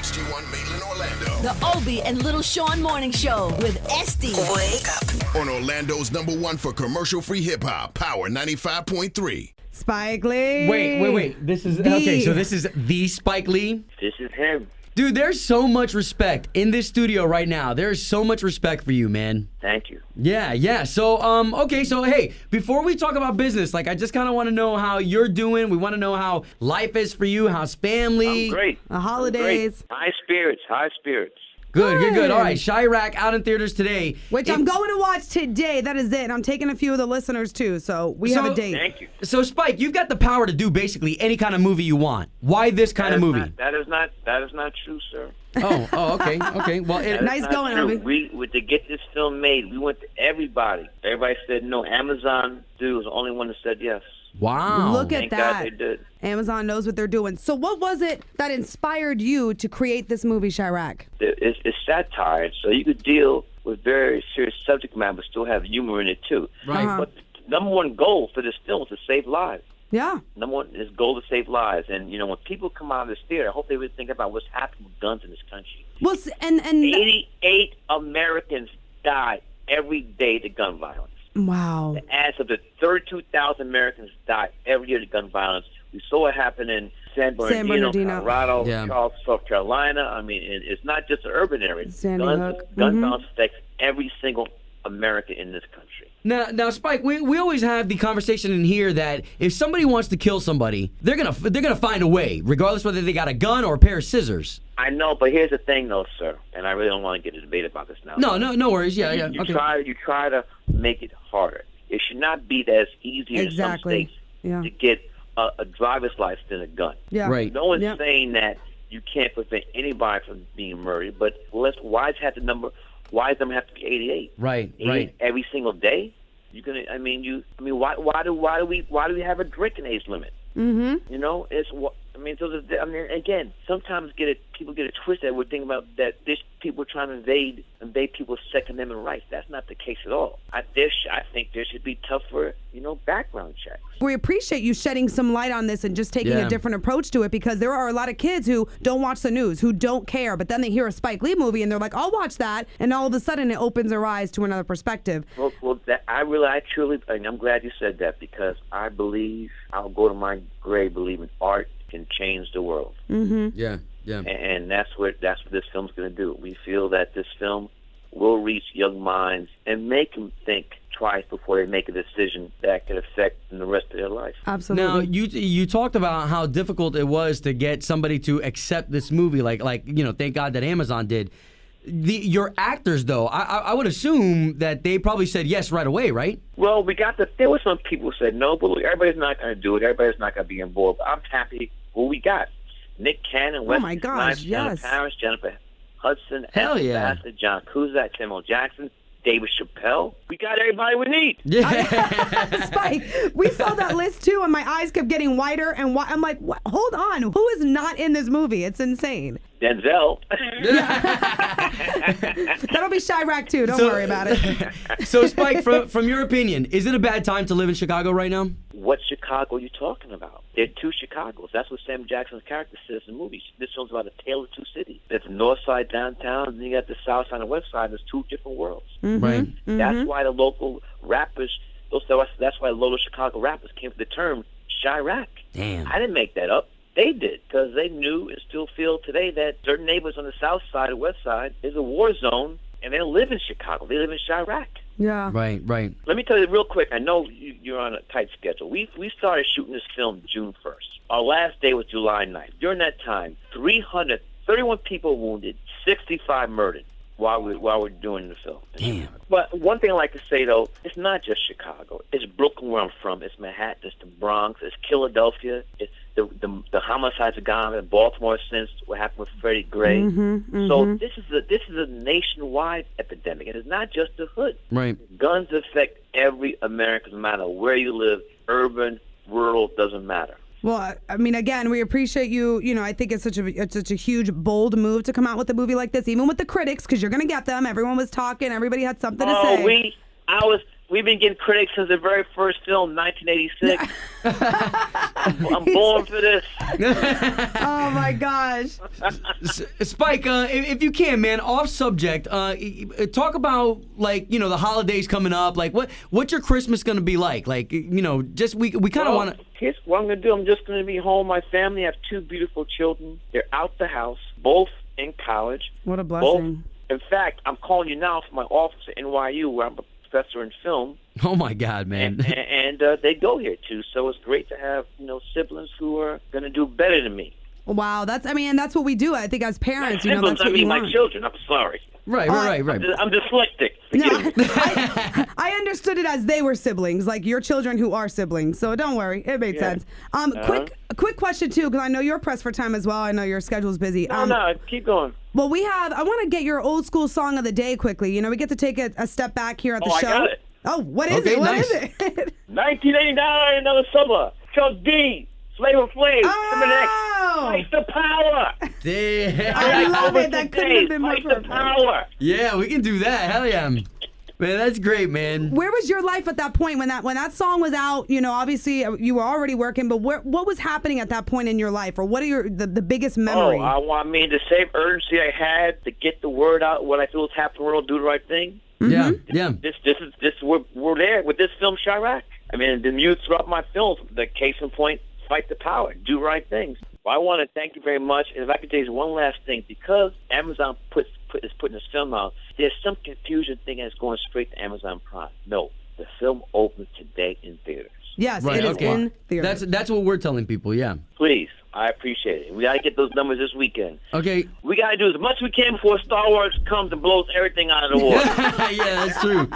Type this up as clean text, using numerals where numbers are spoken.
HD1 Maitland, Orlando. The Obie and Lil Shawn Morning Show with Esty. Wake up. On Orlando's #1 for commercial-free hip-hop, Power 95.3. Spike Lee. Wait. This is okay. So this is the Spike Lee. This is him. Dude, there's so much respect in this studio right now. There's so much respect for you, man. Thank you. Yeah. So, okay. So, hey, before we talk about business, I just kind of want to know how you're doing. We want to know how life is for you. How's family? I'm great. The holidays. Great. High spirits. Good. All right, Chi-Raq out in theaters today. Which I'm going to watch today. That is it. And I'm taking a few of the listeners, too. So we have a date. Thank you. So, Spike, you've got the power to do basically any kind of movie you want. Why this kind of movie? That is not true, sir. Oh, okay. Well, Nice going, Obie. We to get this film made, we went to everybody. Everybody said no. Amazon dude was the only one that said yes. Wow. Look at Thank that. God they did. Amazon knows what they're doing. So what was it that inspired you to create this movie, Chi-Raq? It's satire, so you could deal with very serious subject matter, but still have humor in it too. Right. Uh-huh. But the number one goal for this film is to save lives. Yeah. Number one is goal to save lives. And, when people come out of this theater, I hope they really think about what's happening with guns in this country. Well, and 88 Americans die every day to gun violence. wow. As of the 32,000 Americans die every year to gun violence. We saw it happen in San Bernardino. Colorado, Yeah. Charleston, South Carolina. I mean, it's not just an urban area. Sandy Gun Hook. violence affects every single American in this country. Now, Spike, we always have the conversation in here that if somebody wants to kill somebody, they're gonna find a way, regardless whether they got a gun or a pair of scissors. I know, but here's the thing, though, sir, and I really don't want to get a debate about this now. No worries. Yeah. You Okay. try to make it harder. It should not be as easy in some Exactly. states Yeah. to get a driver's license than a gun. Yeah. Right. No one's Yep. saying that you can't prevent anybody from being murdered, but why does it have to be 88? Right. 88 every single day? Why do we have a drinking age limit? Mm-hmm. Again, sometimes people get it twisted. We're thinking about that people are trying to invade people's Second Amendment rights. That's not the case at all. I think there should be tougher, background checks. We appreciate you shedding some light on this and just taking Yeah. a different approach to it, because there are a lot of kids who don't watch the news, who don't care, but then they hear a Spike Lee movie and they're like, I'll watch that, and all of a sudden it opens their eyes to another perspective. Well, I truly, and I'm glad you said that, because I believe, I'll go to my grave believing art can change the world. Mm-hmm. Yeah. And that's what this film's going to do. We feel that this film will reach young minds and make them think twice before they make a decision that could affect them the rest of their life. Absolutely. Now, you talked about how difficult it was to get somebody to accept this movie. Thank God that Amazon did. Your actors, though, I would assume that they probably said yes right away, right? Well, there were some people who said no, but everybody's not going to do it. Everybody's not going to be involved. But I'm happy what we got. Nick Cannon, Wesley Oh my gosh, Snipes, yes. Jennifer Harris, Jennifer Hudson, Hell Esther yeah. Bassett, John Cusack, Samuel Jackson, David Chappelle. We got everybody we need. Yeah. Spike, we saw that list too, and my eyes kept getting wider and I'm like, what? Hold on, who is not in this movie? It's insane. Denzel. That'll be Chi-Raq too. Don't worry about it. So, Spike, from your opinion, is it a bad time to live in Chicago right now? What Chicago are you talking about? There are two Chicagos. That's what Sam Jackson's character says in the movie. This film's about a tale of two cities. There's the north side downtown, and then you got the south side and the west side. There's two different worlds. Mm-hmm. Right. That's why the local rappers, that's why local Chicago rappers came to the term Chi-Raq. Damn. I didn't make that up. They did, because they knew and still feel today that certain neighborhoods on the south side or west side is a war zone, and they don't live in Chicago. They live in Chi-Raq. Yeah. Right. Let me tell you real quick. I know you're on a tight schedule. We started shooting this film June 1st. Our last day was July 9th. During that time, 331 people wounded, 65 murdered while we're doing the film. Damn. But one thing I like to say, though, it's not just Chicago. It's Brooklyn, where I'm from. It's Manhattan. It's the Bronx. It's Philadelphia. It's the homicides have gone on in Baltimore since what happened with Freddie Gray. Mm-hmm. So this is a nationwide epidemic, and it's not just the hood. Right. Guns affect every American, no matter where you live, urban, rural, doesn't matter. Well, I mean, again, we appreciate you. I think it's such a huge, bold move to come out with a movie like this, even with the critics, because you're going to get them. Everyone was talking. Everybody had something to say. we've been getting critics since the very first film, 1986. I'm born for this. Oh my gosh. Spike, if you can, man, off subject, talk about like the holidays coming up. Like, what's your Christmas gonna be like? Like, just we kind of want to. Here's what I'm gonna do. I'm just gonna be home. My family, I have 2 beautiful children. They're out the house, both in college. What a blessing. Both, in fact, I'm calling you now from my office at NYU, where I'm a professor in film. Oh my God, man! And they go here too. So it's great to have siblings who are gonna do better than me. Wow, that's what we do. I think as parents, Not siblings, that's what I mean you my want. children. I'm sorry. Right. I'm dyslexic. No, Forgive me. I understood it as they were siblings, like your children who are siblings. So don't worry, it made sense. Quick question too, because I know you're pressed for time as well. I know your schedule's busy. No, keep going. Well, I want to get your old school song of the day quickly. We get to take a step back here at the show. I got it. Oh, what is it? What is it? 1989, another summer. Chuck D, Flavor Flav, Oh! Fight the Power. Damn. I love it. That couldn't have been more Fight perfect. the Power. Yeah, we can do that. Hell yeah. Man, that's great, man. Where was your life at that point when that song was out? Obviously you were already working, but what was happening at that point in your life, or what are the biggest memory? The same urgency I had to get the word out, what I feel is happening in the world, do the right thing. Yeah. We're there with this film, Chi-Raq. I mean, the music throughout my films, the case in point, fight the power, do right things. Well, I want to thank you very much. And if I could tell you one last thing, because Amazon is putting this film out, there's some confusion thinking it's going straight to Amazon Prime. No, the film opens today in theaters. Yes, Right, it is okay. in theaters. That's what we're telling people. Yeah. Please, I appreciate it. We got to get those numbers this weekend. Okay. We got to do as much as we can before Star Wars comes and blows everything out of the water. Yeah, that's true.